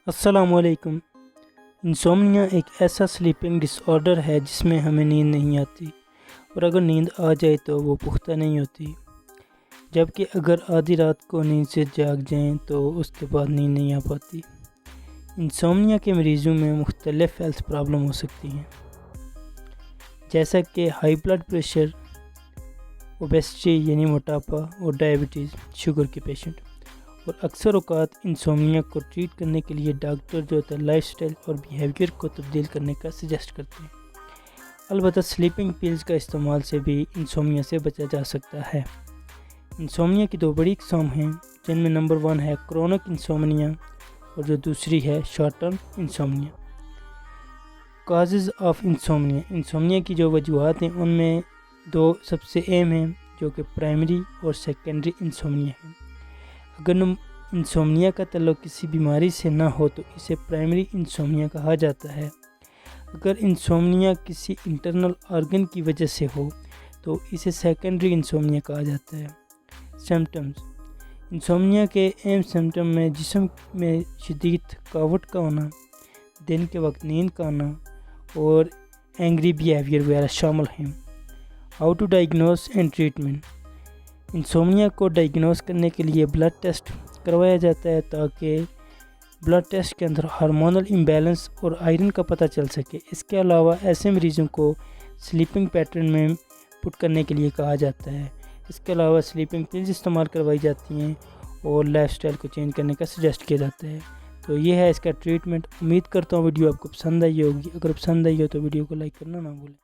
السلام علیکم۔ انسومنیا ایک ایسا سلیپنگ ڈس آرڈر ہے جس میں ہمیں نیند نہیں آتی، اور اگر نیند آ جائے تو وہ پختہ نہیں ہوتی، جبکہ اگر آدھی رات کو نیند سے جاگ جائیں تو اس کے بعد نیند نہیں آ پاتی۔ انسومنیا کے مریضوں میں مختلف ہیلتھ پرابلم ہو سکتی ہیں، جیسا کہ ہائی بلڈ پریشر، اوبیسٹی یعنی موٹاپا، اور ڈائبٹیز شوگر کے پیشنٹ۔ اور اکثر اوقات انسومنیا کو ٹریٹ کرنے کے لیے ڈاکٹر جو ہوتا ہے لائف سٹائل اور بیہیویئر کو تبدیل کرنے کا سجیسٹ کرتے ہیں۔ البتہ سلیپنگ پلز کا استعمال سے بھی انسومنیا سے بچا جا سکتا ہے۔ انسومنیا کی دو بڑی اقسام ہیں، جن میں نمبر 1 ہے کرونک انسومنیا اور جو دوسری ہے شارٹ ٹرم انسومنیا۔ کازز آف انسومنیا، انسومنیا کی جو وجوہات ہیں ان میں دو سب سے اہم ہیں، جو کہ پرائمری اور سیکنڈری انسومنیا ہیں۔ اگر انسومنیا کا تعلق کسی بیماری سے نہ ہو تو اسے پرائمری انسومنیا کہا جاتا ہے۔ اگر انسومنیا کسی انٹرنل آرگن کی وجہ سے ہو تو اسے سیکنڈری انسومنیا کہا جاتا ہے۔ سمپٹمز، انسومنیا کے اہم سمپٹم میں جسم میں شدید تھکاوٹ کا ہونا، دن کے وقت نیند کا آنا اور اینگری بیہیویئر وغیرہ شامل ہیں۔ How to diagnose and treatment, insomnia کو ڈائگنوز کرنے کے لیے بلڈ ٹیسٹ کروایا جاتا ہے تاکہ بلڈ ٹیسٹ کے اندر ہارمونل امبیلنس اور آئرن کا پتہ چل سکے۔ اس کے علاوہ ایسے مریضوں کو سلیپنگ پیٹرن میں پٹ کرنے کے لیے کہا جاتا ہے۔ اس کے علاوہ سلیپنگ پلز استعمال کروائی جاتی ہیں اور لائف سٹائل کو چینج کرنے کا سجیسٹ کیا جاتا ہے۔ تو یہ ہے اس کا ٹریٹمنٹ۔ امید کرتا ہوں ویڈیو آپ کو پسند آئی ہوگی۔ اگر پسند آئی ہو تو ویڈیو کو لائک کرنا نہ بھولیں۔